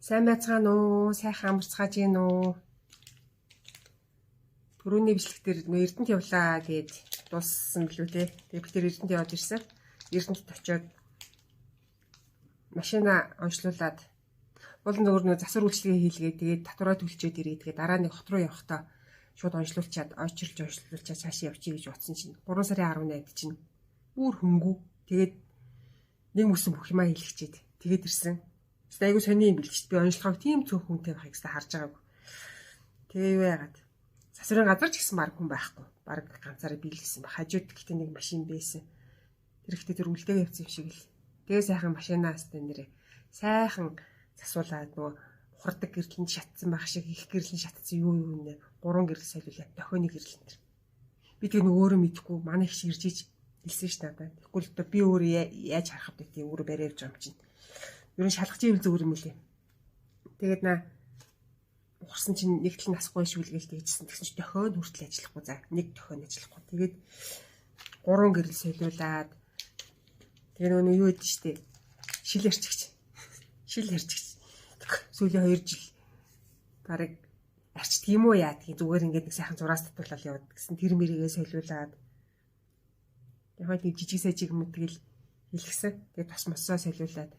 Сайн байцгаана уу? Сайхан амарцгааж гин үү? Төрөний бичлэг дээр Эрдэнэт явлаа гэж дууссан билүү те. Тэгээд бид Эрдэнэт яваад ирсэн. Эрдэнэт очиод машина онцлуулад болон зөвөр нөө засвар үйлчлэгээ хийлгээд тэгээд татвараа төлчөөд ирээ. Тэгээд дараа нэг хот руу явахдаа шууд онцлуулчаад ойчрлж цаашаа явчих гэж бодсон чинь 3 сарын 18-нд чинь бүр хөнгүү. Тэгээд нэг мөсөн бүх юмаа хийлгчихэд тэгээд ирсэн. Айгу сони юм билж би онцлогоог тийм цөөх хүнтэй байхыг харж байгааг. Тэгээ юу яагаад засварын газар ч гэсэн баг хүн байхгүй. Баг ганцаараа биелгэсэн ба хажууд гэхдээ нэг машин байсан. Тэр ихтэй тэр үлдээг явсан юм шиг л. Тэгээ сайхан машинаас нэрээ сайхан засуулаад нөгөө ухардаг гэрлэн шатсан байх шиг их гэрлэн шатсан юу нэ 3 гэрэл солиулаад дохионы гэрлэн тэр. Би тэгээ нөгөө өөрөө мэдхгүй манай их ирж иж хэлсэн ш надад. Тэгэхгүй л би өөрөө яаж харах вэ тийм өөрөө барай явж байгаа юм чинь. Ер нь шалгах юм зүгээр юм үлээ. Тэгээд ухарсан чинь нэг тал насгүй шүлгээл тэгжсэн. Тэгсэн чинь дохиод хүртэл ажиллахгүй за. Нэг дохиод ажиллахгүй. Тэгээд 3 гэрэл солиулаад тэгээ нөгөө юу гэдэг штэ. Шил ярьчихч. Сүүлийн 2 жил барыг арчт юм уу яа гэдгийг зүгээр ингээд нэг сайхан зураас татуулаад яваад гэсэн тэр мэрийгээ солиулаад яг нэг жижиг сажиг юм тэгэл хэлгсэн. Тэгээд тос мосоо солиулаад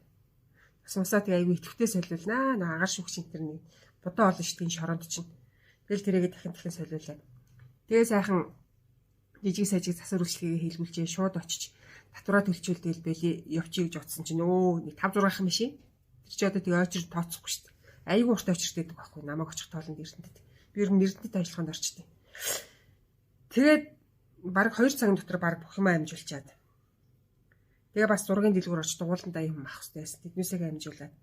Асуусаа тэгээ айгүй итгэвтэй солиулнаа. Нэг агаар шүгчийн тэрний бодоо олон штийн шоронд чинь. Тэгэл тэрийгээ дахин солиулаад. Тэгээ сайхан жижиг сажиг засвар үйлчлэгээ хийлгүүлжээ. Шууд очиж татвараа төлчөөл тэгэл бэлээ явчих гэж утсан чинь өө нэг 5 6 машин. Тэр чи одоо тэгээ очир тооцохгүй штт. Айгүй урт очиртэй байдаг байхгүй. Намайг очих тоолонд Эрдэнэт. Би ер нь Эрдэнэт ажиллаханд орчтой. Тэгээд баг 2 цагийн дотор баг бүх юм амжуулчаад. Тэгээ бас зургийн дэлгүүр очиж дугууландаа юм авах хэрэгтэй байсан. Тэднээсээ амжуулаад.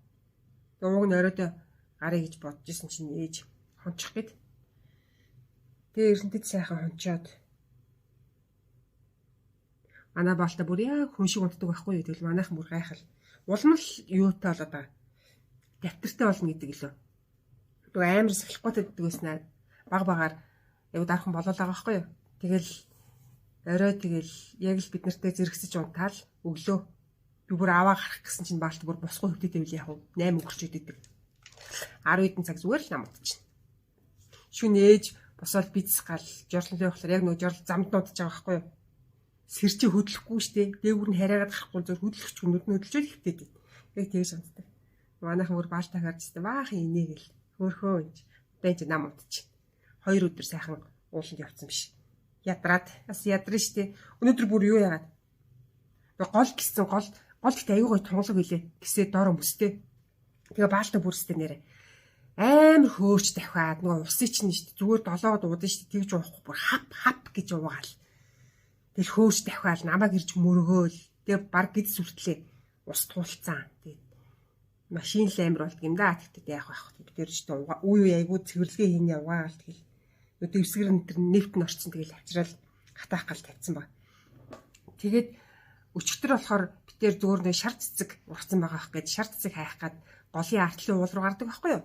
Тэгээ ууг нь оройдоо гарыг гэж бодож исэн чинь ээж хончих гээд. Тэгээ Эрдэнэт сайхан хончоод. Манай баалта бүр яг хүн шиг унтдаг байхгүй юу. Тэгэл манайхан бүр гайхал. Улам л юутай болоод байгаа. Дэвтэртэй болно гэдэг лөө. Тэгээ амар сахилахгүй байдаг байснаа багаар яг дархан болоод байгаа байхгүй юу. Тэгэл орой тэгэл яг л бид нартай зэрэгсэж унтаал өглөө би бүр аваа гарах гэсэн чинь баалт бүр босгүй хөвдөд байвал яг 8 өнгөрчөөд идэг. 10 хэдэн цаг зүгээр л намд чинь. Шүн ээж босоод бицс гал жорлолоо болохоор яг нөгөө жорл замд нуудаж байгаа байхгүй юу. Сэрчи хөдлөхгүй штэ. Дээгүр нь хараагаад гарахгүй зөв хөдлөхч нүд нөдлөж хөвдөд. Яг тэгэж унтдаг. Манайхан бүр баалт тахаарч штэ баахан инээгэл хөөхөө энэ. Бэнч нам унтчих. 2 өдөр сайхан ууланд явцсан биш. Ядраад бас ядрын штэ. Өнөөдөр бүр юу яагаад гол гисэн гол ихтэй аюу гой тунгалаг билээ. Гисээ доор өмстэй. Тэгээ баалта бүрстэй нэрэ. Амар хөөрч давхаад нөгөө усын чинь штэ зүгээр долоогод уудсан штэ тэгж уухгүй бүр хап гэж уугаал. Тэгэл хөөрч давхаал намайг ирж мөргөөл. Тэгээ баг гид сүртлээ. Ус туулцсан. Тэгээ машин л амар болт юм да. Тэгтээ яах вэ? Тэр штэ үе аягүй цэвэрлэгээ хийн явгаал тэгэл. Дэвсгэр энэ төр нэвт нь орцсон тэгэл авчраал хатаах гал тавьсан ба. Тэгээд өчтөр болохоор битээр зөөр нэг шар цэцэг ургацсан байгаа ах гэж шар цэцэг хайх гад голын артлын уул руу гардаг байхгүй юу?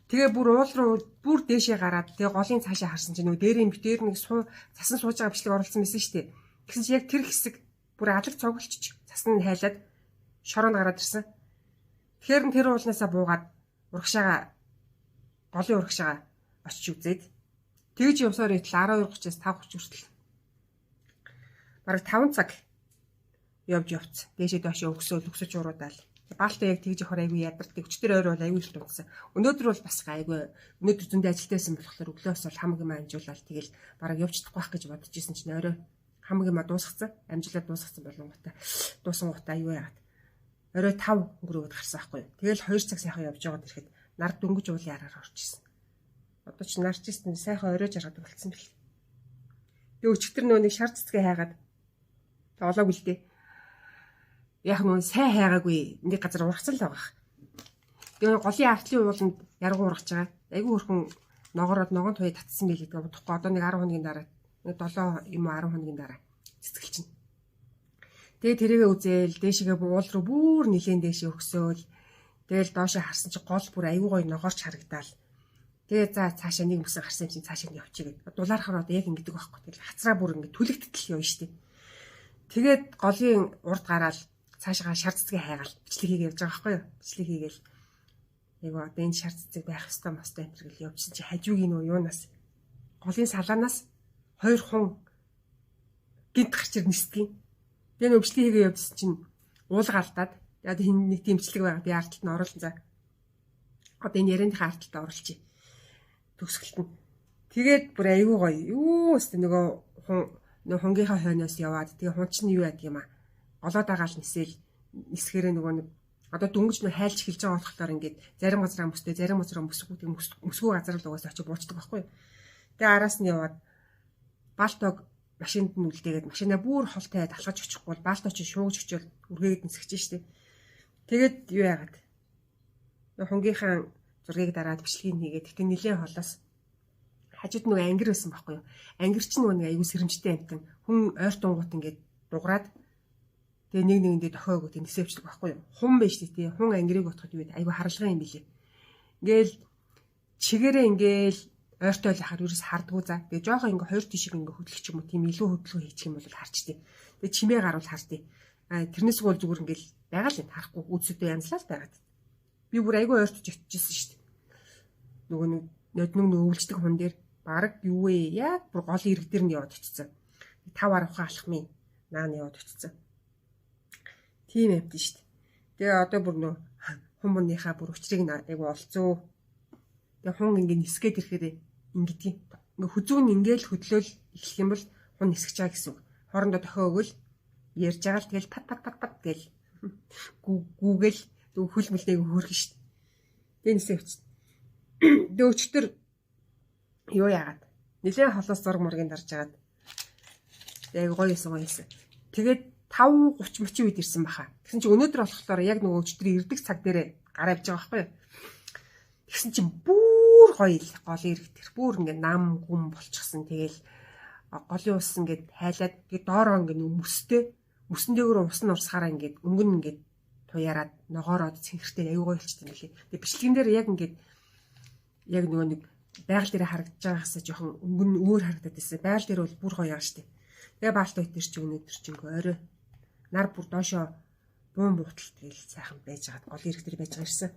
Тэгээ бүр уул руу бүр дээшээ гараад тэгээ голын цаашаа харсан чинь нөгөө дээрийн битээр нэг цасан сууж байгаа бичлэг оруулсан байсан шүү дээ. Тэгсэн чинь яг тэр хэсэг бүр алаг цогөлчч цасан нь хайлаад шороонд гараад ирсэн. Тэгэхээр тэр уулнаасаа буугаад голын урагшаага очиж үзээд тэгж явсаар итэл 12:30-аас 5:30 хүртэл бараг 5 цаг явц. Дээшээ доошоо өксөж уруудаал. Баалта яг тэгж явахаар айгүй ядардаг. Өчтөр ойр бол айгүй их тунсан. Өнөөдөр бол бас айгүй өнөөдөр зөндөө ажилтайсан болохоор өглөөс бол хамаг юм амжуулаад тэгэл бараг явж чадахгүй байх гэж бодож исэн чинь орой хамаг юм дуусгацсан. Амжилаад дуусгацсан болонготой. Дуусан гутаа юу яагаад. Орой 5 өнгөрөөд гарсан байхгүй. Тэгэл 2 цаг сайхан явж байгаад ирэхэд нар дөнгөж уулын араар орж исэн. Одоо ч нарч ирсэн сайхан орой жаргад болцсон бэл. Тэгээ өчтөр нөгөө нэг шар цэцгээ хайгаад олоог үлдээ. Яг нөгөө сайн хайгаагүй нэг газар ургацсан л байгаа. Тэгээ голын артлын ууланд яргуу ургаж байгаа. Айгүй хөрхөн ногоон туяа татсан байл гэдэг. Удахгүй одоо нэг 10 хоногийн дараа нэг 7 юм уу 10 хоногийн дараа цэцгэл чинь. Тэгээ тэрийгээ үзээл дээшгээ уул руу бүр нилээн дээшээ өгсөөл. Тэгээл доошоо харсан чи гол бүр айгүй гоё ногоорч харагдаал. Тэгээ за цаашаа нэг мөсөн гарсан юм чинь цаашаа нь явчих гээд. Дулаархаар одоо яг ингэдэг байхгүй. Тэгэл хацраа бүр ингэ түлэгдэл явна штеп. Тэгээд голын урд гараал цаашаа шар цэцгээ хайгаал бичлэг хийгээ явж байгаа байхгүй юу? Бичлэг хийгээл Айгу одоо энэ шар цэцэг байх ёстой мостой энэ гэл явжсан чи хажуугийн нөө юунаас голын салаанаас 2 хун гинт гарч ирнэсдгийг. Тэгээ нөө бичлэг хийгээ явжсан чинь уулга алдаад яг нэг тийм бичлэг байгаа. Би арталт нь оруулсан за. Одоо энэ ярианыхаа арталт оруулчих. Төгсгөлт нь. Тэгээд бүр айгүй гоё. Юу өстө нөгөө хунгийнхаа хойноос яваад тэгээ хун чинь юу яадаг юм аа. Голоод агаал нисгэрээ нөгөө нэг одоо дөнгөж нөө хайлж эхэлж байгаа болохоор ингээд зарим газараа мөстэй зарим газараа мөсгөө газар л угаасаа очиж буучдаг байхгүй. Тэгээ араас нь яваад баалтог машинд нь үлдээгээд машинаа бүр холтой талхаж очихгүй бол баалтоо чи шуугж очивол үргээгээд нисгэж штэ. Тэгээд юу яагаад хунгийнхаа зургийг дараад бичлэгийг хийгээд тэгтээ нилээн холоос хажууд нөгөө ангир байсан байхгүй юу. Ангир чинь нөгөө аюу сэрэмжтэй амтан хүн ойр тунгууд ингээд дуграад тэгээ нэг нэгэндээ дохиогоо тийм нисэвчдэг байхгүй юу. Хун байж тий. Хун ангирыг утгад юу аюу харалгаа юм билээ. Ингээл чигээрээ ингээл ойртой л хахаар юурээс хардгуу за. Тэгээ жоохон ингээ хоёр тишиг ингээ хөдлөх юм уу тийм илүү хөдөлгөөн хийчих юм бол харчтий. Тэгээ чимээ гаруул хартий. Тэрнээс гол зүгээр ингээл байгаа л энэ харахгүй үзэдээ янзлаа л байгаад. Би бүр аюу ойртож очижсэн шүү дээ. Нөгөө нэг нодног өвлждэг хүн дээр баг юу вэ? Яг бүр гол ирэг дээр нь яваад очицсан. 5 10 алхмын нааны яваад очицсан. Тийм амт шүү дээ. Тэгээ одоо бүр нөө хүмүүнийхээ бүр учрыг айгу олцоо. Тэгээ хун ингээ нисгээд ирэхээр ингэдэг. Ингээ хүзүүн ингээл хөдлөөл эхлэх юм бол хун нисгэж байгаа гэсэн үг. Хоорондоо дохио өгөл ярьж байгаа л тэгэл пат гэл гүүгэл хөл мөлнийг хөөрхөн шүү дээ. Тэгээ нисээ өчт. Тэгээ өчтөр юу яагаад нэлээд холоос зург мургийн дарж агаад яг гоё байсан. Тэгээд 5:30 мөчийн үед ирсэн баха. Тэгсэн чинь өнөөдөр болохоор яг нөгөө өчтөр ирдэг цаг дээрээ гараа авч байгаа байхгүй юу. Тэгсэн чинь бүр гоё л гол ирэх тэр бүр ингээ нам гүм болчихсон. Тэгээл голын ус ингээд хайлаад тэгээд доороо ингээ мөсөн дээгүүр ус нь урсахаараа ингээд өнгөн ингээд туяраад ногоороод цэнхэртэй аюу гоё болчихсон юм лээ. Тэгээд бичлэгэн дээр яг ингээд яг нөгөө нэг байгаль дээр харагдаж байгаагаас жоохон өнгөн өөр харагдаад байсан. Байгаль дээр бол бүр гоё яа штэ. Тэгээ баалт өтер чи өнөөдөр чи ингээ орой нар бүр доошоо буун буутал тэгэл сайхан байж хаад гол ирэх дээр байж байгаа ирсэн.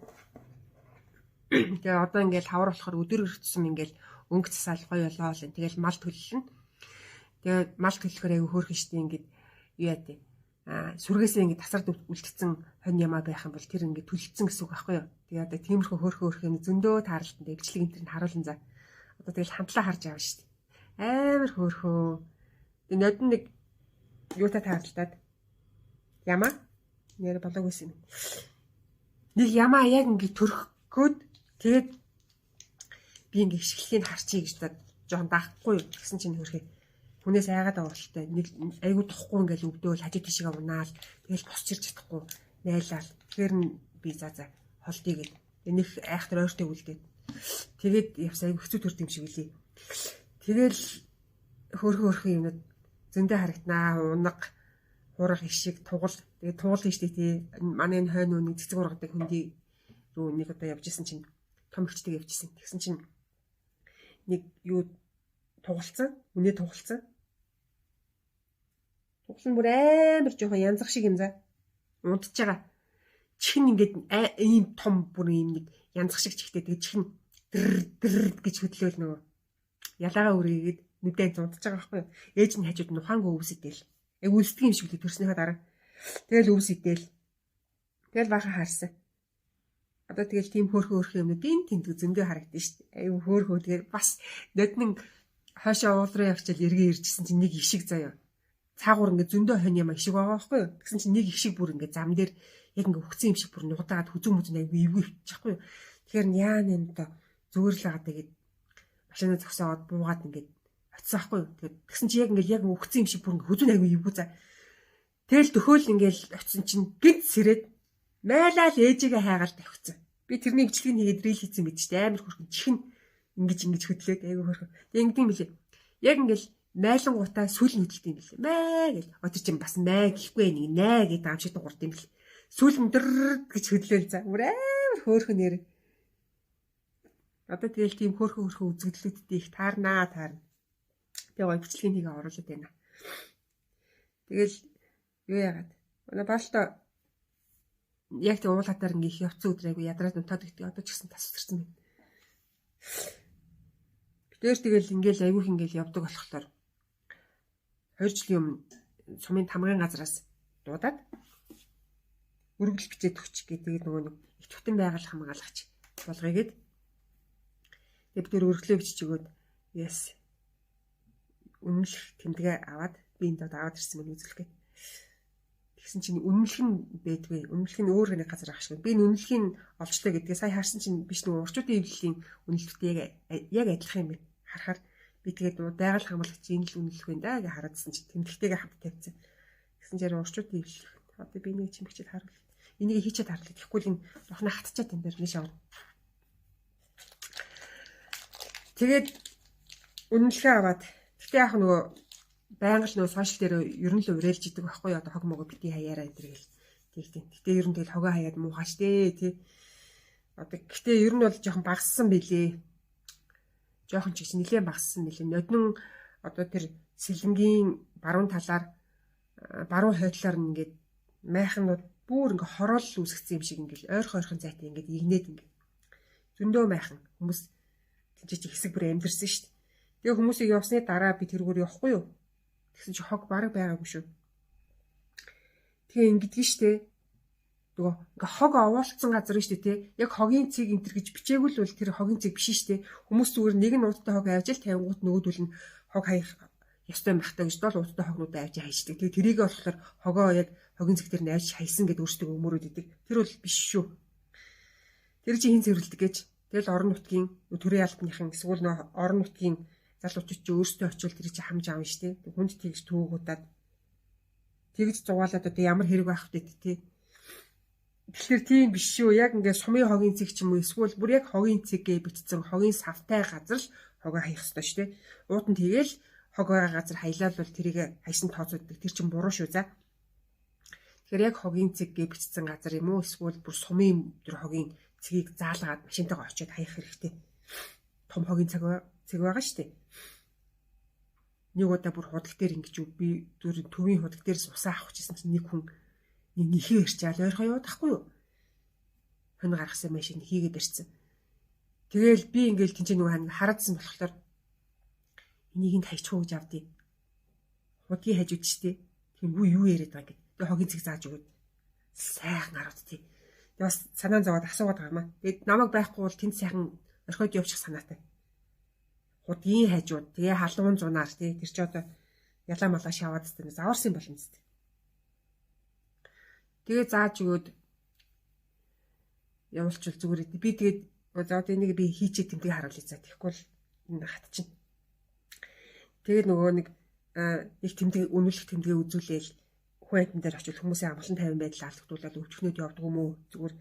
Тэгээ одоо ингээл хавар болохоор өдөр өртсөн ингээл өнгө цасаал гоё болоо л. Тэгэл мал төлөлнө. Тэгээ мал төлөхөр аягүй хөөрхөн штэ ингээд юу яа тий. Сүргээсээ ингээд тасард үлдсэн хонь ямаа байх юм бол тэр ингээд төлөлдсөн гэсэн үг байхгүй юу. Тэгээ одоо тиймэрхүү хөөрхөн зөндөө таарлалтанд дэвчлэг энэ төр нь харуулна за. Одоо тэгэл хамтлаа харж авна штэ. Амар хөөрхөө. Тэгээ нодн нэг юутай таарлалтад ямаа нэр болоогүйсэн юм. Нэг ямаа яг ингээд төрөхгөөд тэгээд би ингээд ишгэлхийг харчий гэж та жоон даахгүй юу гэсэн чинь хөрхий хүнээс айгаад байгаа болтой нэг айгуу тухгүй ингээд өвдөөл хажуу тишээ унаал тэгэл босч ирж чадахгүй найлал тэгэхээр би за холдъё гэд нэг айхтар ойртой үлдээд тэгээд явс айгуу хэцүү төрд юм шиг үлээ тэгэл хөөрхөн юмнууд зөндөө харагданаа унаг хурах ишиг тугал тэгээд тугал штэ тий манай энэ хойно нэг цэцэг ургадаг хөндөй рүү нэг одоо явж исэн чинь том ихчтэй явжсэн тэгсэн чинь нэг юу тугалцсан үнэ тугалцсан бүр амар жоохон янзах шиг юм за унтж байгаа чихэн ингээд ийм том бүр ийм нэг янзах шиг чихтэй тэгээд чихэн дэр гэж хөдлөөл нөгөө ялаага үргээд нүдэн зунтж байгаа байхгүй юу ээж нь хажууд нухаангүй өвс идэл үлсдэг юм шиг л төрснийхаа дараа тэгэл өвс идэл тэгэл бахан харсан одоо тэгэл тийм хөөрхөн юмнууд тэнд зөндөө харагдсан шүү дээ аюу хөөрхөө тэгээд бас ноднын хаашаа уул руу явчихал эргээ иржсэн чинь нэг ишиг заяа цаагуур ингээ зөндөө хонь юм ишиг байгаа байхгүй юу тэгсэн чинь нэг ишиг бүр ингээ зам дээр яг ингээ өгцөн юм шиг бүр нугатаад хүзүүн аюу эвгүй ивчихгүй юу тэгэхээр яа нэмдэ зөөрлөгаа тэгээд машинаа зогсоод буугаад ингээ очсон байхгүй юу тэгээд тэгсэн чинь яг өгцөн юм шиг бүр ингээ хүзүүн аюу эвгүй за тэгэл дөхөөл ингээл очсон чинь гинт сэрээд майлал ээжигээ хайгаал тавьчихсан би тэрний бичлэгийг хийгээд рил хийсэн мэт ч амар хөрхөн чихэн ингэж хөдлөөд аюу хөрхөн тэг ингэдэм билээ яг ингээл майлангуудаа сүл нүдэлт юм билээ маа гэл одоо чинь бас маа гэхгүй нэг наа гэдэг амшиг дуурд юм бэл сүл өндөр гэж хөдлөөл за бүр амар хөөрхөн нэр одоо тэгэл тийм хөөрхөн үзэгдлүүдтэй их таарна тэг гоё бичлэгийг хийгээ оруулаад байна тэгэл юу яагаад манай баалта яг тэг уулаатаар ингээ явцсан өдөр айгу ядраад унтаад гэдэг одоо ч гэсэн тасварсан байна. Битээр тэгэл ингээл айгүйх ингээл явдаг болохоор 2 жилийн өмнө сумын тамгын газраас дуудаад өргөл бичээд өгч гэдэг нөгөө нэг идэвхтэн байгаль хамгаалагч болгоё гэд. Тэгээд бид өргөлөө бичиж өгөөд яс үнэмлэх тэмдэгэ аваад би энд аваад ирсэн мэн үзүүлэх гээд. Тэгсэн чинь үнэмлэх нь байдгүй. Үнэмлэх нь өөр нэг газар ахшгүй. Би үнэмлэхийг олжтой гэдгээ сая харсан чинь биш нөгөө урчуудын эвлэлийн үнэлттэй яг адилхан юм байна. Харахаар би тэгээд байгаль хамгаалагчийн л үнэлэх байна да гэж хараадсан чинь тэмдэгтэйгээ хамт тавьсан. Тэгсэн чинь урчуудын эвлэх. Одоо би нэг чимэгчэд харуул. Энийг хийчихэд харлаа. Тэгэхгүй л энэ рухна хатчаад энэ дээр нэш авна. Тэгээд үнэлгээ аваад тэгтээ яг нөгөө байнга л нөгөө сошиал дээр ер нь л урайлж идэг байхгүй одоо хог могоо бити хаяараа энэ гэл тэгтээ. Тэгтээ ер нь тэгэл хогоо хаяад муухаш дээ тий. Одоо гэтээ ер нь бол жоохон багассан билээ. Жоохон ч гэсэн нэлээд багассан билээ. Ноднон одоо тэр сэлэнгийн баруун талаар баруун хойдлоор ингээд майхнууд бүр ингээ хороол үүсгэсэн юм шиг ингээл ойрхон зайтай ингээд игнээд ингээ зөндөө майхан хүмүүс тийч хэсэг бүр амьдэрсэн шүү дээ. Тэгээ хүмүүсийг явсны дараа би тэргээр явахгүй юу? Тэгсэн чи хог бараг байгаагүй шүү. Тэгээ ингэдэж штэ. Нөгөө ингээ хог овоолцсон газар нь штэ тий. Яг хогийн цэг энтер гэж бичээгүй л бол тэр хогийн цэг биш штэ. Хүмүүс зүгээр нэг нь ууттай хог авж л тавингууд нөгөөдөл нь хог хаях ёстой махтай гэж бол ууттай хогнуудаа авч хайшдаг. Тэгээ тэрийг болохоор хогоо яг хогийн цэг дээр нь авч хайсан гэдээ өөрсдөө өмөрөөд идэг. Тэр бол биш шүү. Тэр чинь хин цэвэрлдэг гэж. Тэгэл орон нутгийн төрийн албаныхын эсвэл нөө орон нутгийн залуучууд ч өөрсдөө очивол тэр чинь хамж аавна штэ. Хүнд тэгж төвөгудаад тэгж зугаалаад одоо ямар хэрэг байх вэ тий. Тэгэхээр тийм биш шүү. Яг ингээд сумын хогийн цэг ч юм уу эсвэл бүр яг хогийн цэгээ бичсэн хогийн савтай газар л хогоо хаях ёстой штэ. Ууд нь тэгэл хог байгаа газар хаялал бол тэрийг хайсан тооцооддаг. Тэр чинь буруу шүү за. Тэгэхээр яг хогийн цэгээ бичсэн газар юм уу эсвэл бүр сумын тэр хогийн цэгийг заалгаад машинтайгаа очиод хаях хэрэгтэй. Том хогийн цэг байгаа штэ. Нэг удаа бүр худаг дээр ингэж би зүр төвийн худаг дээрс усаа авах гэсэн чинь нэг хүн нэхээ ирчаал ойрхоо яваад тахгүй юу? Хон гаргасан машин хийгээд ирсэн. Тэгээл би ингээл тэнцээ нөгөө хараадсан болохоор энийг нь хайчихуу гэж авдیں۔ Худгийн хажууд штэ. Тийм юу яриад байгаа гэдэг. Тэгээ хогийн цэг зааж өгöd. Сайхан гарууд тий. Тэгээ бас санаа зовоод асуугаад байгаа маа. Тэгээд намайг байхгүй бол тэнд сайхан орхиод явчих санаатай. Худгийн хажууд тэгээ халуун зунаар тий. Тэр чи одоо ялаа малаа шаваад тест заварсан юм болно тест. Тэгээ зааж өгöd явуулчихвал зүгээр. Би тэгээд за одоо энийг би хийчээ тэмдэг харуулъя за. Тэгэхгүй л энэ хатчихна. Тэгээд нөгөө нэг тэмдэг үнэлэх тэмдэгээ үзүүлээл хүн дээр очил хүмүүсийн амгалан тайван байдлаа алдагдуулаад өвчгнөд явдаг юм уу? Зүгээр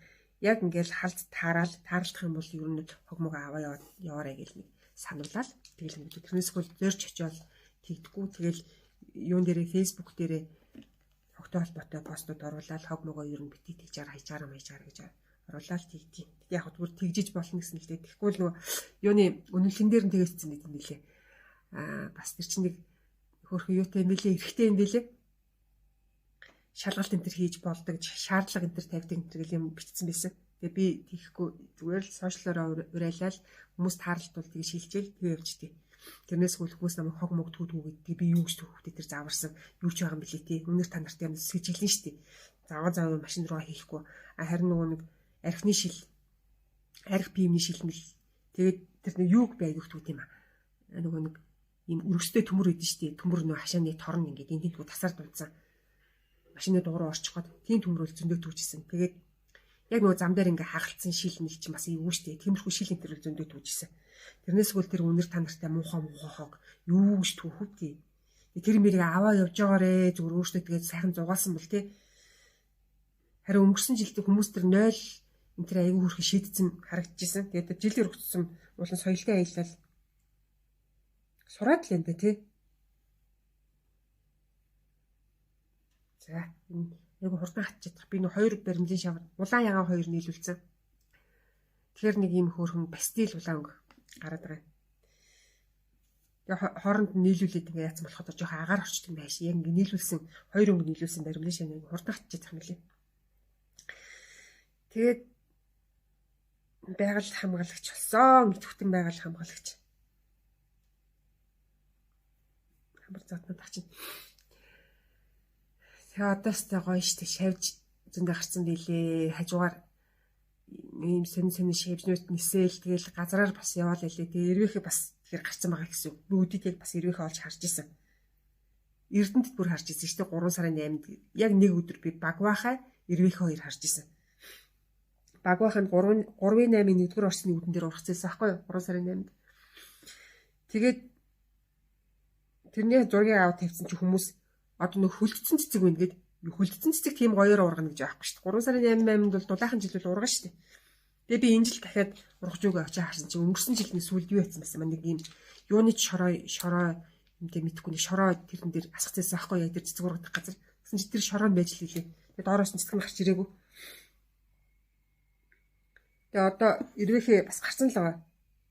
яг ингээл халд таарлах юм бол ер нь хог мог аваа яваарай гэл нэг сануулаад тэгэл юм. Тэрнээс хөл зөрч очиод тэгдэггүй. Тэгэл юун дээрээ фэйсбુક дээрээ хогтой холбоотой постууд оруулаад хог могоо ер нь бити тэгжээр хайжаарам гэж оруулаад тэгтий. Яг зүгээр тэгжиж болно гэсэн л дээ. Тэгэхгүй л нөгөө юуны үнэлэн дээр нь тэгээссэн гэдэг юм билээ. Бас тэр чинь нэг хөөрхөн юутай юм билээ, эрэхтэй юм билээ. Шалгалт энэ төр хийж болдог, шаардлага энэ төр тавьдаг энэ төр гэл юм бичсэн байсан. Тэгээ би тийхгүй зүгээр л сошиалороо урайлал хүмүүс таарлтвал тэгээ шилжээл тэгээ явжтыг. Тэрнээс хөл хүмүүс намайг хог мог түүдгүү гэдэг би юу гэж түүхтэй тэр заварсан юу ч байгаа юм билээ тий. Өнөр та нартай юм сэж хэлнэ штий. Заваа машин руу хийхгүй. Харин нөгөө нэг архины шил арх биемний шилмэл тэгээд тэр нэг юуг бай өгтгүүд юм аа. Нөгөө нэг ийм өргөстэй төмөр өгдөн штий. Төмөр нөгөө хашааны торн ингээд энэ тэнтгүү тасаар дунцсан. Машины дууруу орчиход тийм төмрөл зөндөө түүжсэн. Тэгээд яг нөгөө зам дээр ингээ хагалцсан шил мэл чинь бас эвгүй штэ. Тиймэрхүү шил энэ төр зөндөө түүжсэн. Тэрнээс хөл тэр үнэр та нартай муухай хог юу гэж түүхүү тий. Тэр мэрийг аваа явж байгаарэ зүгээр өөртөө тэгээд сайхан зугаалсан бол тий. Харин өнгөрсөн жилд хүмүүс тэр 0 энэ тэр аягүй хөрхи шийдсэн харагдчихсан. Тэгээд жилээр өгсөн болон соёлтой аялал сураад л энэ тий. За энэ яг хурдан хатчих. Би нэг 2 баримлын шавар улаан ягаан 2 нийлүүлсэн. Тэгэхээр нэг ийм хөөрхөн пастил улаан өнгө гараад байгаа. Тэгээ хооронд нийлүүлээд ингээ яатсан болохоо жоохон агаар орчдөг юм байш. Яг ингээ нийлүүлсэн 2 өнгө нийлүүлсэн баримлын шавныг хурдан хатчих юм лээ. Тэгээд байгаль хамгаалагч болсон. Идэвхтэн байгаль хамгаалагч. Хамар зоднод ачин. Тэгээ одоостой гоё штэ шавж зөндөө гарцсан билээ. Хажуугаар ийм сонин шавжнууд нисээл тэгэл газраар бас яваал илээ. Тэгээ эрвээхээ бас тэгэхээр гарцсан байгаа гэсэн үг. Бүгдийг яг бас эрвээхээ олж харж исэн. Эрдэнэт бүр харж исэн штэ 3 сарын 8-нд яг нэг өдөр би Багвахаа эрвээхээ хоёр харж исэн. Багваханд 3-8-ын 1-р орсны үүдэн дээр ургацсан байхгүй юу? 3 сарын 8-нд. Тэгээд тэрний зургийг аваад тавьсан чи хүмүүс одоо нөх хөлдсөн цэцэг байна гэд хөлдсөн цэцэг тийм гоёор ургана гэж аахгүй шүү дээ. 3 сарын 8-нд бол дулаахан жил бол ургана шүү дээ. Тэгээ би энэ жил дахиад ургаж өгөө очиж харсан чи өнгөрсөн жилийн сүүлд юу яцсан байсан нэг юм юуны шороо юмдээ мэдхгүй нэг шороо тэрэн дээр асгацсан байхгүй яг тэр цэцэг ургадах газар. Гэсэн чи тэр шороо нь байж л илээ. Тэгээ доороос нь цэцэг нь гарч ирээгүй. Тэгээ одоо эрвээхээ бас гарсан л байгаа.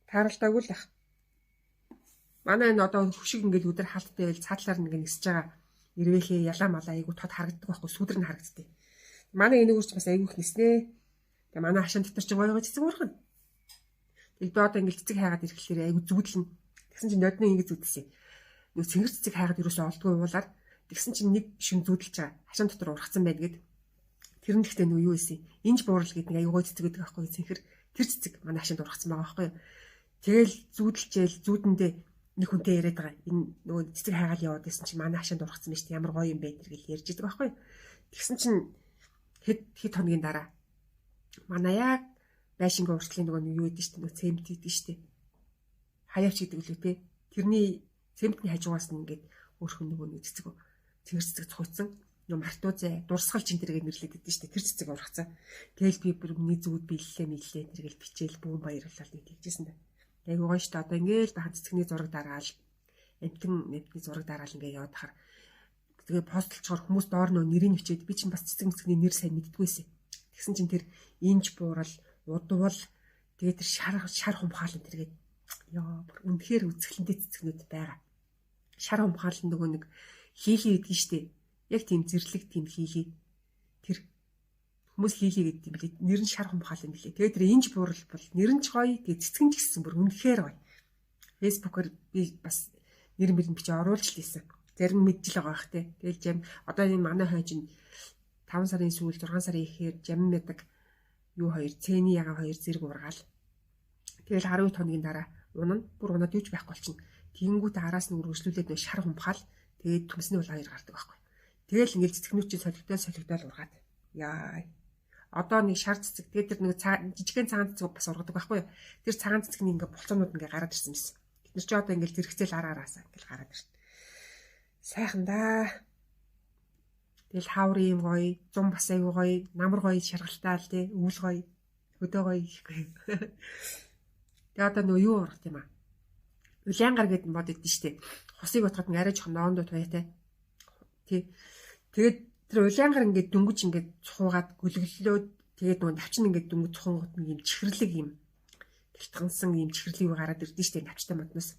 Тааралдаагүй л ах. Манай энэ одоо хөшиг ингээл өдөр хаалттай байл цаатлаар нэг нисэж байгаа. Эрвээхээ ялаа малаа айгу тод харагддаг байхгүй сүдэр нь харагддаг. Манай энэ үрч бас айгуух ниснэ. Тэгээ манай хашаан дотор ч гоё цэцэг ургана. Тэгээ би одоо ингээл цэцэг хайгаад ирэхлээр айгу зүудлэн. Тэгсэн чинь нодны ингэ зүудсэн. Нэг цэнгэр цэцэг хайгаад юусоо олдгүй уулаар тэгсэн чинь нэг шин зүудэлж байгаа. Хашаан дотор ургацсан байд гэд. Тэр нь гэхдээ юу ийсэн. Инж буурал гэдэг нэг айгуу цэцэг гэдэг байхгүй цэнхэр. Тэр цэцэг манай хашаанд ургацсан байгаа байхгүй. Тэгэл зүудэлжээл зүудэндээ нэг хүнтэй яриад байгаа. Энэ нөгөө цэцэг хайгаал яваад байсан чинь манай хашаанд ургацсан байж ямар гоё юм бэ тэргээл ярьж идэг байхгүй. Тэгсэн чинь хэд хоногийн дараа манай яг байшингийн уртлын нөгөө юу гэдэг чинь нөгөө цемент гэдэг чинь хаяач гэдэг лүү те. Тэрний цементний хажуугаас нь ингээд өөрхөн нөгөө нэг цэцэг цэцэг цуцсан нөгөө мартуузай дурсгал чин тэргээ нэрлээд идэв чинь тэр цэцэг ургацсан. Тэгэл би бүр миний зүуд биеллээ тэргээл бичээл бүүн баярлал нэг тэгжсэн дээ. Яг гоё шүү дээ. Одоо ингээл бахан цэцэгний зураг дараал амтны зураг дараал ингээ яваад хахаар тэгээ постлчоор хүмүүс доор нөө нэрийг бичээд би чинь бас цэцэгний нэр сайн мэддгүйсэн. Тэгсэн чинь тэр инж буурал, удвал тэгээ тэр шар хумхаалан тэргээд ёо бүр үнэхээр үзэсгэлэнтэй цэцэгнүүд байгаа. Шар хумхаалан нөгөө нэг хийлий гэдгийг штэ. Яг тийм зэрлэг тийм хийлий. Тэр хүмүүс хийлий гэдэг юм билээ. Нэр нь шар хумхаалан билээ. Тэгээ тэр инж буурал бол нэр нь ч гоё, тэгээ цэцгэн ч гэсэн бүр үнэхээр гоё. Фэйсбүүкээр би бас нэр мөрөнд бичиж оруулж лээсэн. Зарим мэджил байгаа бах те. Тэгэл жам одоо энэ манай хойж нь 5 сарын сүүл 6 сарын ихээр жам мэдэг юу хоёр цэний яга хоёр зэрэг ургаал. Тэгэл 12 хоногийн дараа унана. Бүр унаад юуж байхгүй болчихно. Тэгэнгүүтээ араас нь үргэлжлүүлээд нөө шар хумхаал тэгээд төмсний бол хоёр гардаг байхгүй. Тэгэл ингээл цэцгнүүд чинь солигдоод ургаад. Яа. Одоо нэг шар цэцэг тэгээд тэр нэг жижигхэн цагаан цэцэг бас ургадаг байхгүй. Тэр цагаан цэцэгний ингээ булцаанууд ингээ гараад ирсэн юмсэн. Тэд нар ч одоо ингээл зэрэгцэл араараасаа ингээл гараад ирсэн. Сайхан да. Тэгэл хавар юм гоё, зам бас аягүй гоё, намар гоё шаргалтай л тий, өвөл гоё, хөдөө гоё ихгүй. Тэгээ одоо нөө юу ургах юм аа? Улаангар гэдэг мод идэв штэ. Хусыг утгаад арай жоохон ноондоо туяатай. Тий. Тэгээд тэр улаангар ингээд дөнгөж ингээд цухуугаад гүлгэллөөд тэгээд нөгөө навчин ингээд дөнгөж цухангууд нэг юм чихэрлэг юм. Бэлтгансан юм чихэрлэг гараад ирдэ штэ навчтай модноос.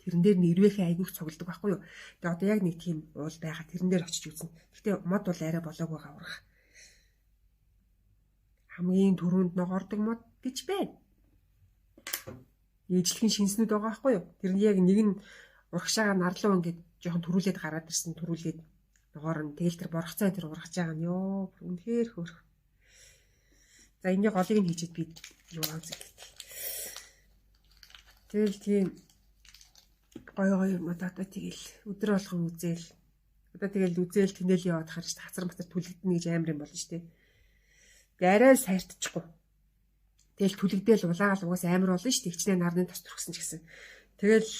Тэрэн дээр нэрвэхээ айгүйх цугладаг байхгүй юу. Тэгээ одоо яг нэг тийм уул байгаа. Тэрэн дээр очиж үзнэ. Гэтэ мод бол арай болоогүй гаврах. Хамгийн түрүүнд ногоордог мод гэж байна. Ижлэхэн шинснүүд байгаа байхгүй юу. Тэр нь яг нэг нь урагшаага нарлуу ингээд жоохон төрүүлээд гараад ирсэн. Төрүүлээд ногоорно. Тэгэл тэр боргоцоо тэр ургаж байгаа нь ёо. Үнэхээр хөөрх. За энэ голыг нь хийчихэд би юу аавзэг. Тэгэл тийм гоё юм одоо тэгэл өдөр болгон үзээл. Одоо тэгэл үзээл тэнэл яваад харж хацар матар түлэгдэнэ гэж амар юм болно шүү дээ. Арай сайтчихгүй. Тэгэл түлэгдээл улаагаал угаас амар болно шүү дээ. Хичнээн нарны тос төрхсөн ч гэсэн. Тэгэл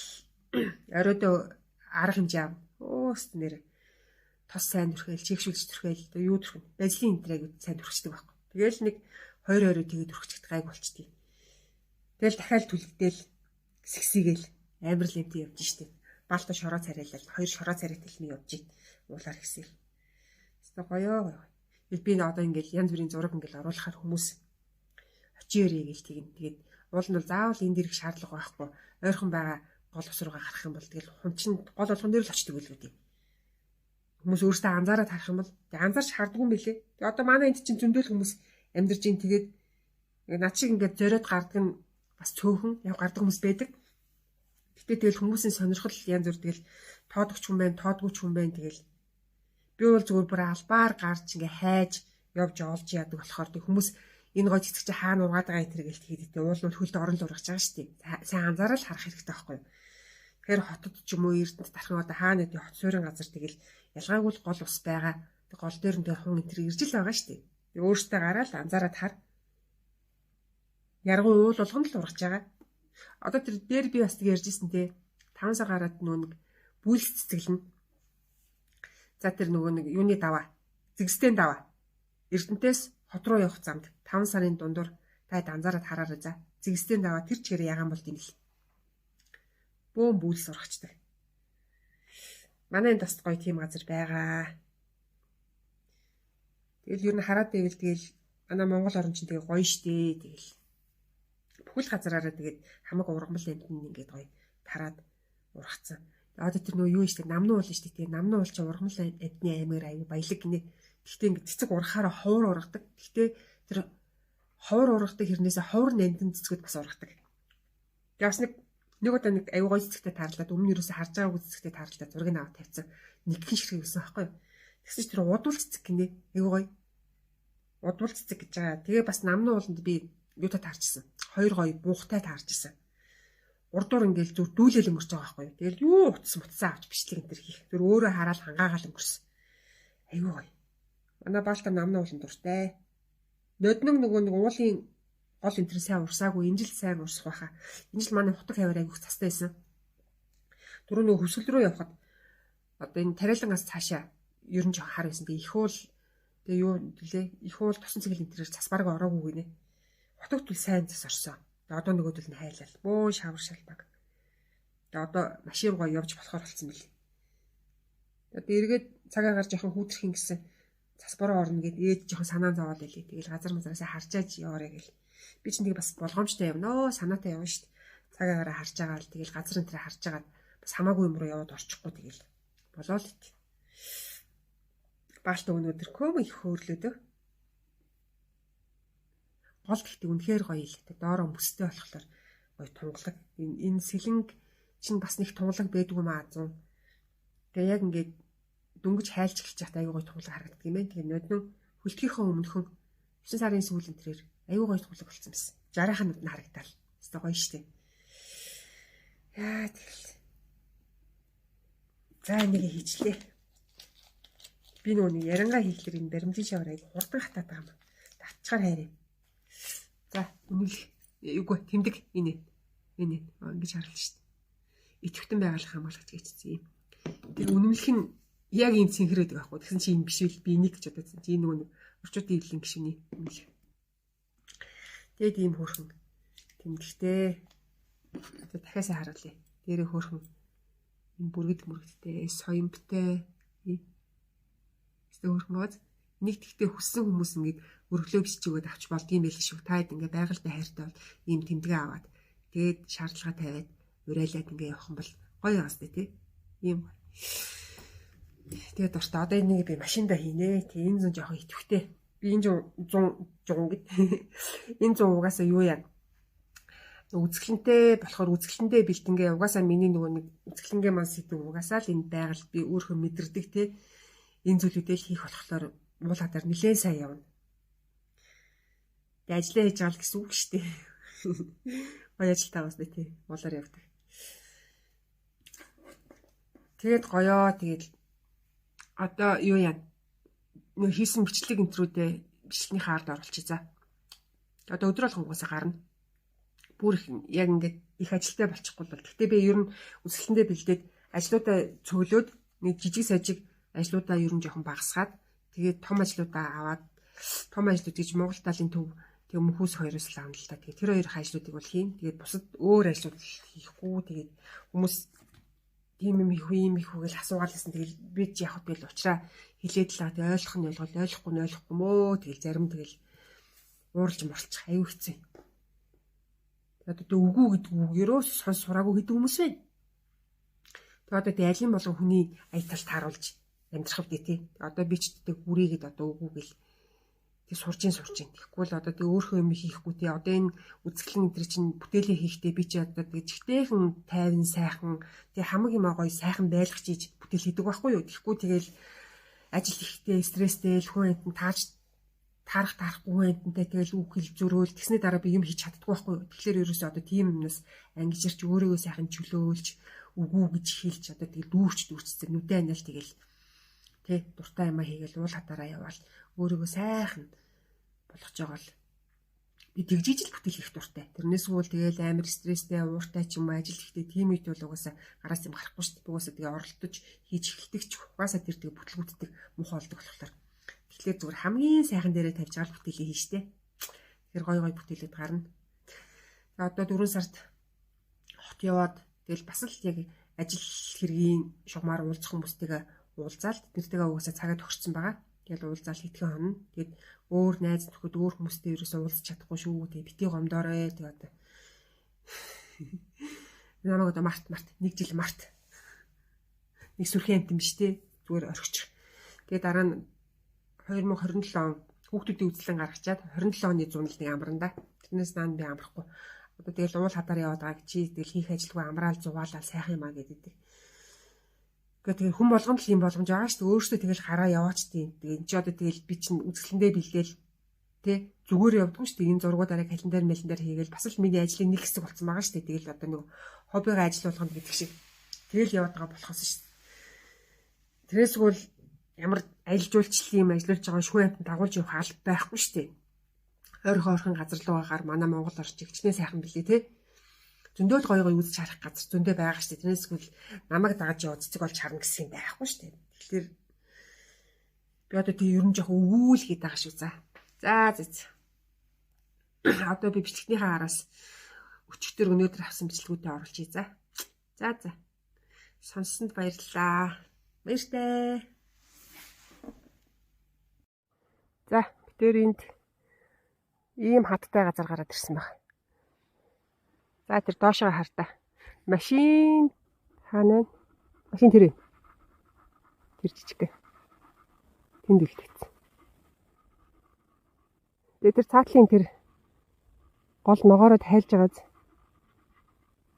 оройдоо арга хэмжээ аав. Өөст нэр тос сайн төрхөөл, чигшүүлж төрхөөл, юу төрхөн. Базлын энтрэг сайн төрхчдөг байхгүй. Тэгэл нэг 2 орой тэгээд төрхчд гайг болчтгийг. Тэгэл дахиад түлэгдээл сэгсийгээл амар л юмд явж штеп. Балта шороо царайлал 2 шороо царайт хэлний явж ий. Уулаар хэсэл. Хэвээ гоё. Би одоо ингээл янз бүрийн зураг ингээл оруулахаар хүмүүс очиорэй гэж тэгнэ. Тэгээд уул нь бол заавал энэ дэрх шаардлага байхгүй. Ойрхон байгаа гол ус руугаа гарах юм бол тэгэл хунчин гол болгон дээр л очдөг л үү. Хүмүүс өөрсдөө анзаараад харах юм бол тэг анзаарч хардгүй юм билэ. Тэг одоо манай энд чинь зөндөл хүмүүс амьдарч ин тэгээд над шиг ингээд зориод гардаг нь бас цөөхөн яг гардаг хүмүүс байдаг. Гэтэ тэгэл хүмүүсийн сонирхол янз бүр тэгэл тоодогч хүн байна, тоодгүйч хүн байна тэгэл би бол зүгээр бүр албаар гарч ингээ хайж явж олж яадаг болохоор тэг хүмүүс энэ гой цэцэг чи хаана ургаад байгаа энэ гэж тэгээд уул нь хөлд орон л ургаж байгаа шүү дээ. Сайн анзаараад харах хэрэгтэй байхгүй юу? Тэгэхээр хотод ч юм уу эрдэнэт тархан одоо хаана гэдэг хот суурин газар тэгэл ялгаагүй л гол ус байгаа. Тэг гол дээр нь тэг хүн энэ ирж л байгаа шүү дээ. Тэг өөртөө гараад анзаараад хар. Яргуу уул болгоно л ургаж байгаа. Одоо тэр дээр би бас тэг ярьжсэн те 5 сар гараад нэг бүлс цэцэглэн. За тэр нөгөө нэг юуны даваа, зэгстэй даваа. Эрдэнтээс хот руу явах замд 5 сарын дундуур та анзаараад хараарай за. Зэгстэй даваа тэр чигээр ягаан бол тийм л. Бөөм бүлс ургачдаг. Манай энэ тост гоё тийм газар байгаа. Тэгэл юу н хараад байвал тэгэл манай Монгол орн чинь тэгээ гоё штэ тэгэл. Бүхэл газараараа тэгээд хамаг ургамал амт нь ингээд гоё тараад ургацсан. Одоо тэр нөө юу юм штэ намнуу уул штэ тэгээ намнуу уул чи ургамал амтны аймаар аюу баялаг гинэ. Гэхдээ ингээд цэцэг ургахаараа ховор ургадаг. Гэхдээ тэр ховор ургадаг хэрнээсээ ховор нандин цэцгүүд бас ургадаг. Тэгээ бас нэг удаа нэг аюу гоё цэцэгтэй таарлаад өмнө юусаа харж байгаагүй цэцэгтэй таарлаад зургийг аваад тавьсан. Нэгхэн шиг юусэн байхгүй юу? Тэгсэн чи тэр удвал цэцэг гинэ. Аюу гоё. Удвал цэцэг гэж байгаа. Тэгээ бас намнуу ууланд би юутай таарчсан. Хоёр гоё буухтай таарчсан. Урдуур ингээл зүр дүүлэл өнгөрч байгаа байхгүй юу. Тэгэл юу утсан мутсан авч бичлэг энэ төр хийх. Зүр өөрөө хараад хангаагаал өнгөрсөн. Аюу гоё. Манай баалтар намнуу ууланд дуртай. Нодног нөгөө нэг уулын гол энэ төр сайн урсаагүй энэ жил сайн урсах байхаа. Энэ жил манай хутаг хавар айгүйх цастай байсан. Дөрөв нөгөө хөвсгөл рүү явхад одоо энэ тариалангаас цаашаа ер нь жоо хар байсан. Тэгээ их уул тэгээ юу гэлээ их уул тусан цэгэл энэ төрөөр цас бараг ороогүй гинэ. Хутагт бол сайн цас орсон. Тэгээ одоо нөгөөдөл нь хайлал. Бөө шавар шалбаг. Тэгээ одоо машин руугаа явж болохоор болсон мэл. Тэгээ эргээд цагаа гарч яхан хүүтрэх юм гэсэн цас бороо орно гэд ээж жоохон санаа зовоод байлээ. Тэгэл газар мазараасаа харчааж яваарэ гэл. Би ч нэг бас болгоомжтой явна. Санаатай явна шүү дээ. Цагаагаараа харж байгаа л тэгэл газар энэ харж байгаа бас хамаагүй юм руу яваад орчихгүй тэгэл болоо л ит. Баалт өнөөдөр көм их хөөрлөөдөө. Гол гэхдээ үнэхээр гоё л дээ. Доороо мөстэй болохоор гоё тунгалаг. Энэ сэлэнг чинь бас нэг тунгалаг байдгүй маа зүүн. Тэгээ яг ингээд дөнгөж хайлж эхэлж байхдаа аюу гоё тунгалаг харагддаг юм байна. Тэгээ ноднон хөлтгийнхөө өмнөхөн 9 сарын сүүлэн тэрээр аюу гоё тунгалаг болсон байсан. 60-аад нүд нь харагдтал. Өстой гоё штэ. Яа тэгэл. За нэг хийчлээ. Би нөгөө нэг ярангаа хийхлээр энэ баримтын шавар аяг хурдан хатаад байгаа юм. Татчгаар хайраа. За үнэл үгүй тэмдэг энэ ингэж харлаа шүү дээ. Итгэвтэн байгалах хамгаалагч гэжсэн юм. Тэр үнэмлэх нь яг ийм цэнхрээд байгаа байхгүй. Тэгсэн чи энэ биш үл би энийг гэж бодсон. Чи нөгөө нэг орчуудын эвлэлийн гишүүний үнэл. Тэгээд ийм хөөрхөн тэмдэгтэй. Тэгээд дахиасаа харуулъя. Дээрээ хөөрхөн энэ бүргэдтэй, соёмбтэй. Хөөрхөн бод нэг тэгтээ хүссэн хүмүүс ингээд өргөлөө бичиж өгöd авч болдгийм байл шүү. Таад ингээд байгальтай хайртай бол ийм тэмдэгэ аваад тэгээд шаардлага тавиад урайлаад ингээд явах юм бол гоё яастай тий. Ийм. Тэгээд дуртай. Одоо энийг би машинда хийнэ. Тэг энэ зүүн жоохон итгэвтэй. Би энэ 100 гэд. Энэ 100 угаасаа юу яа? Үзэсгэлэнтэй болохоор үзэсгэлэнтэй бэлтэнгээ угаасаа миний нөгөө нэг үзэсгэлэнгээ маань сэдв угаасаа л энэ байгаль би өөрөө мэдэрдэг тий. Энэ зүйлүүдээ хийх болохоор муулахаар нэлээд сайн явна. Тэгээ ажиллаа хийж байгаа л гэсэн үг шүү дээ. Гоё ажил таваастай тий. Муулаар явдаг. Тэгээд гоёо тэгээд одоо юу яа? Нөө хийсэн бичлэг энтрүүдээ бичлэгний хаард оруулчих за. Одоо өдөр болгон угаасаа гарна. Бүр их яг ингээд их ажилтай болчихгүй бол. Гэхдээ би ер нь үзэсгэлэндээ бэлдээд ажлуудаа цөглөөд нэг жижиг сажиг ажлуудаа ер нь жоохон багасгаад тэгээд том ажлуудаа аваад том ажлууд гэж Монгол талын төв тэг мөнхөөс хоёроос л авна л та. Тэгээд тэр хоёр ажлуудыг бол хийн. Тэгээд бусад өөр ажлууд хийхгүй. Тэгээд хүмүүс тийм юм их үгээл асуугаал гэсэн. Тэгээд би ч яхад бил уучраа хилээд л тэгээд ойлгох нь ойлгохгүй мөө. Тэгээд зарим тэгэл ууралж морчих аюу хэцүү. Одоо үгүй гэдэг үг ерөөс сонс сураагүй гэдэг хүмүүс байна. Тэгээд одоо тэг алин болон хүний аяталд харуулж амьдрах вэ тий. Одоо би ч тэг бүрийгэд одоо үгүй гэл Тэг сурж ин. Тэгэхгүй л одоо тэг өөрөө юм хийхгүй тий. Одоо энэ үзэсгэлэн энэ чинь бүтээлээ хийхдээ би чи одоо тэг жигтэйхэн тайван сайхан тэг хамаг юм гоё сайхан байлгах чиж бүтээл хийдэг байхгүй юу. Тэгэхгүй тэгэл ажил ихтэй стресстэй л хүн амтан таарахгүй амтантай тэгэл үг хэл зөрөөл тэгсний дараа би юм хийж чаддаггүй байхгүй юу. Тэгэхээр ерөөсөө одоо тийм юмнаас ангижирч өөрийгөө сайхан чөлөөлж үгүү гэж хэлж одоо тэгэл дүүрчсэн нүдэ анаал тэгэл тий дуртай юмаа хийгээл уул хатаараа яваал өөрийгөө сайхан болгож байгаа л би тэгжиж л бүтээл хийх дуртай. Тэрнээс үл тэгэл амар стресстэй ууртай ч юм уу ажил хийхдээ тийм үед бол угаасаа гараас юм гарахгүй шүү дээ. Угаасаа тэгээ оролдож хийж эхэлдэг ч угаасаа тэр тэгээ бүтлгүүддэг муухай болдог болохоор. Тэгэхээр зүгээр хамгийн сайхан дээрээ тавьж байгаа бүтээлээ хийн штэ. Тэр гой бүтээлүүд гарна. Одоо 4 сард хот яваад тэгэл бас л яг ажил хэргийн шугамар уулзах хүмүүстэйгээ уулзаал тэднэртэйгээ угаасаа цагаа төгссөн байгаа. Тэгэл уулзаал хэдхэн хоног. Тэгээд өөр найз нөхөд өөр хүмүүстэй ерөөсөө уулзах чадахгүй шүү. Тэгээд бити гомдоорой. Тэгээд одоо намайг одоо март 1 жил март. Нэг сүрхэн амт юм биш те. Зүгээр орхичих. Тэгээд дараа нь 2027 он хүүхдүүдийн үзлэн гаргачаад 27 оны зуналыг амранда. Тэрнээс наан би амрахгүй. Одоо тэгэл уул хадаар яваад байгаа чи тэгэл хийх ажилгүй амраал зугаалал сайхан юм а гэдэг. Тэгээ хүн болгонд л юм боломж байгаа шүү дээ. Өөрөөсөө тэгэл хараа яваач тийм. Тэгээ энэ ч одоо тэгэл би чинь үзэсгэлэндээ бэлдээл тий зүгээр явдгүй шүү дээ. Энэ зургуудаараа календар хийгээл бас л миний ажлын нэг хэсэг болсон байгаа шүү дээ. Тэгэл одоо нэг хоббигаа ажилуулганд гэдэг шиг тэгэл яваад байгаа болохоос шүү дээ. Тэрээс үл ямар аялал жуулчлалын юм ажиллаж байгаа шүүх амтанд дагуулж явах алба байхгүй шүү дээ. Ойрхон газар руугаар манай Монгол орчиг хичнээн сайхан билээ тий. Зөндөө гоё үзэж харах газар зөндөө байгаа шүү дээ. Тэрнээс үл намайг дагаж яваад цэцэг болж харна гэсэн юм байхгүй шүү дээ. Тэгэхээр би одоо тийм ерөн жоох өвүүл гээд байгаа шүү за. Одоо би бичлэгнийхээ араас өчигдөр өнөөдөр авсан бичлэгүүдэд оруулъя за. Сонссонд баярлалаа. Баяртай. За, бид энд ийм хаттай газар гараад ирсэн баг. За тэр доошоо хартаа. Машин хаана? Машин тэр жижиг. Тэнд үлдээсэн. Тэгээ тэр цаатлын тэр гол ногоороо тайлж байгааз.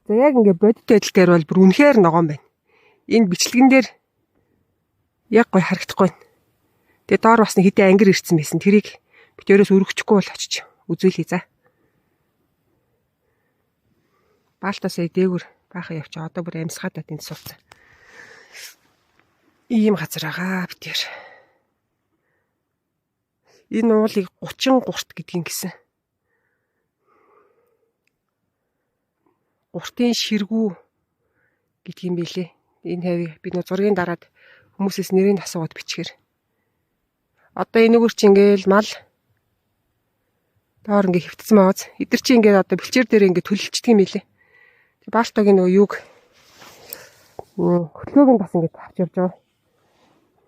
За яг ингээ бодит байдал дээр бол бүр үнэхээр ногоон байна. Энэ бичлэгэн дээр яг гой харагдахгүй байна. Тэгээ доор бас нэг хэдэн ангир ирсэн байсан. Тэрийг битээрээс өргөчихгүй бол очиж үзүүлье за. Баалтасаа дээгүр баахан явчаа. Одоо бүр амьсгаад тэнд сууцсан. Ийм газар байгаа битээр. Энэ уулыг 33-т гэдгийг гисэн. Гуртын ширгүү гэдгийм билээ. Энэ хавийг би нөө зургийн дараад хүмүүсээс нэрийг асуугаад бичгээр. Одоо энэгээр чи ингээл мал доор ингээ хөвтсөн маяг. Эдгэр чи ингээд одоо бэлчээр дээр ингээ төлөлчдөг юм билээ. Баалтогийн нөгөө юг хөтлөөг нь бас ингээд авч явж байгаа.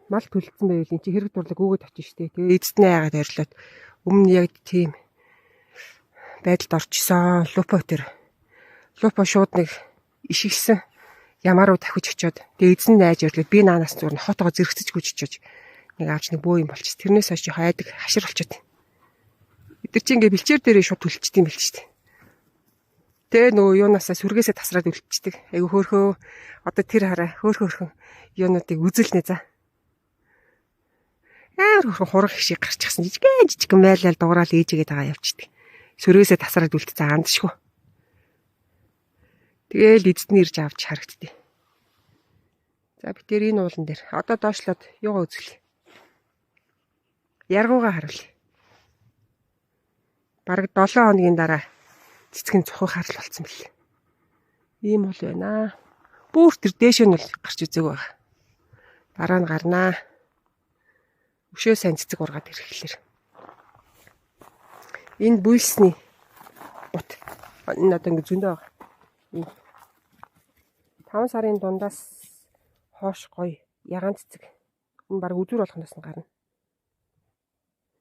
Мал төлөлдсөн байвал эн чи хэрэг дурлаг өгөөд очиж штэ. Тэгээ эцэст нь яагаад ойрлоод өмнө яг тийм байдалд орчихсон. Лупо шууд нэг ишигсэн ямааруу тавхиж очиод тэгээ эзэн найж ойрлоод би наанаас зур нь хотогоо зэрэгцэж гүжиж нэг авч нэг бөө юм болчих. Тэрнээс хойш хайдаг хашир болчиход. Эдгэр чи ингээ бэлчээр дээрээ шууд төлөлчдөг юм бэл штэ. Тэгээ нөгөө юунаасаа сүргээсээ тасраад үлдчихдэг. Айгу хөөхөө одоо тэр хараа хөөхөн юунуудыг үзэлнэ за. Хөөхөн хураг хишиг гарчихсан жижиг майлал дуурал ээжигээд байгаа явчихдаг. Сүргээсээ тасраад үлдсэн андшгүй. Тэгээл эзэдний ирж авч харагдтыг. За би тэр энэ уулан дээр одоо доошлоод юугаа үзүүлээ. Яргуугаа харуул. Бараг 7 хоногийн дараа цэцгийн цухаг харал болсон бэл. Ийм бол байна. Бүр тэр дээшээ нь бол гарч үзээг байгаа. Дараа нь гарнаа. Өшөө сайн цэцэг ургаад ирэхлээр. Энэ бүлсний бут. Энэ одоо ингэ зөндөө байгаа. 5 сарын дундаас хоош гоё ягаан цэцэг. Энэ баг өдөр болгоноос нь гарна.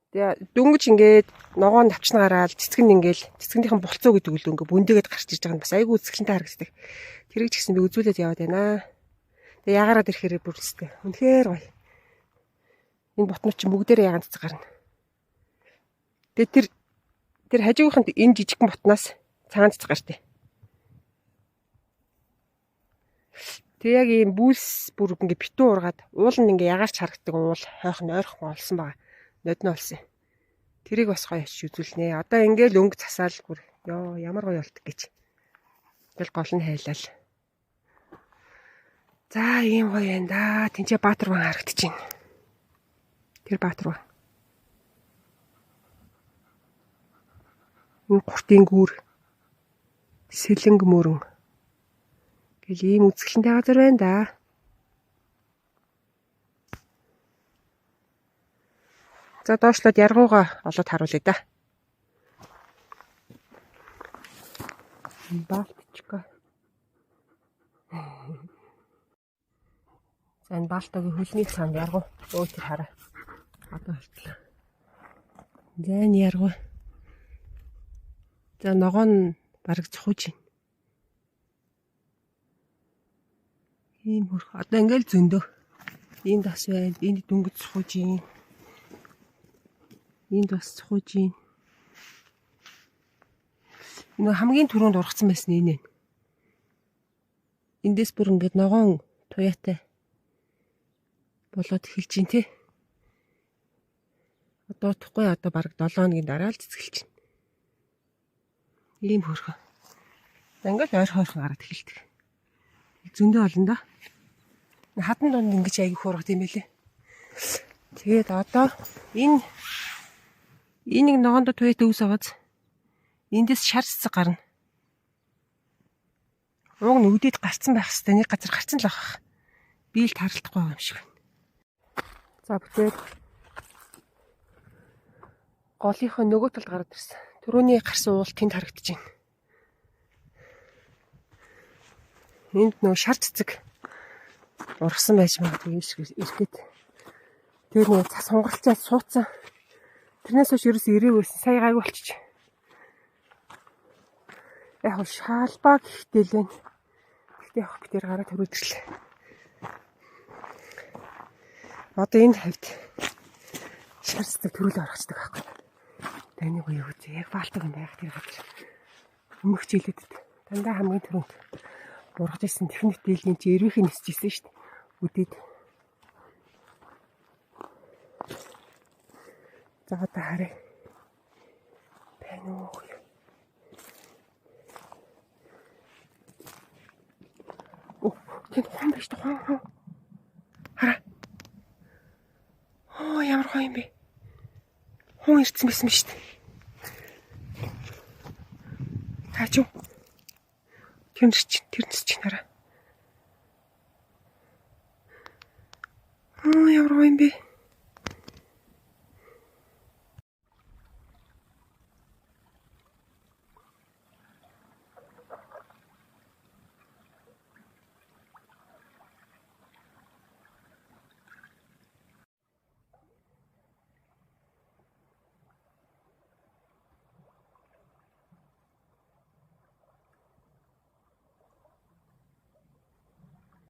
Тэгээ дөнгөж ингээд ногоон навчна гараад цэцэг нь ингээл цэцгнийхэн болцоо гэдэг үл ингээ бүндээгээд гарч иж байгаа нь бас айгүй үзэсгэлэнтэй харагддаг. Тэрийг ч гэсэн би үзүүлээд яваад байна. Тэгээ ягараад ирэхээр бүрэлстэй. Үнэхээр гоё. Энэ ботнууд чинь бүгдээрээ ягаан цэцэг гарна. Тэгээ тэр хажуугийнханд энэ жижигхэн ботноос цаанд гартай. Тэг яг ийм бүүс бүр ингээ битүү ургаад уул нь ингээ ягаарч харагддаг уул хойх нь ойрхон олсон байгаа. Нодно олсон. Тэрийг бас гоё очиж үзүүлнэ. Одоо ингээл өнгө засаал бүр ёо ямар гоё болт гэж. Тэгэл гол нь хайлал. За ийм гоё юм да. Тинчээ Баатарван харагдаж байна. Тэр Баатарван. Энэ гуртын гүүр. Сэлэнг мөрөн. Гэл ийм үзэсгэлэнтэй газар байна да. За доошлоод яргууга олоод харуулъя да. Балтчка. За энэ Балтогийн хөлний цаанд яргуу. Өө тэр хараа. Одоо болтлоо. За энэ яргуу. За ногоо нь бараг цохож байна. Ийм хөрх. Одоо ингээл зөндөө. Энд бас байна. Энд дүнгэж цохож байна. Энд бас цохож байна. Нөгөө хамгийн түрүүнд ургацсан байсан энэ. Эндээс бүр ингээд ногоон туяатай болоод эхэлж байна те. Одоо тухгүй одоо бараг 7 хоногийн дараа л цэцгэлж байна. Ийм хөрхөө. Ингээл ойрхон гараад эхэлдэг. Зөндөө олон да. Хатан донд ингэж аяг хөөргөх юм байлээ. Тэгээд одоо энэ нэг ногоонд туяатай үс аваад эндээс шар цэцэг гарна. Уг нь үдээд гарцсан байх хэвээр нэг газар гарцсан л авах. Би л таралтахгүй юм шиг байна. За бүтээд голынхоо нөгөө талд гараад ирсэн. Түрүүний гарсан уул тэнд харагдаж байна. Энд нөгөө шар цэцэг ургасан байж магадгүй ирээд. Тэр нөгөө цас хонголцоод суудсан. Тэрнээс хойш ерөөс ирээвэрсэн. Сая гайг болчих. Яг шаалбаа гэхтэл байна. Гэхдээ яг битэр гараа төрөөдөрлээ. Одоо энэ хавьд шар цэцэг төрүүлээ орчихдаг байхгүй. Таны гоё үү. Яг Балтаг юм байх тэр газар. Өмнөх жилүүдэд дандаа хамгийн түрүүнд ургаж ирсэн техник дийлгийн чи эрвэхийн нисэж ирсэн шүү дээ. Үдээд. За одоо харъя. Тань уу. Оо, тэнд хон биш дээ хон. Хараа. Оо, ямар хон юм бэ? Хон ирсэн байсан биз дээ. Таачуу. Тэрнэс чинь хараа. Оо, ямар хон юм бэ?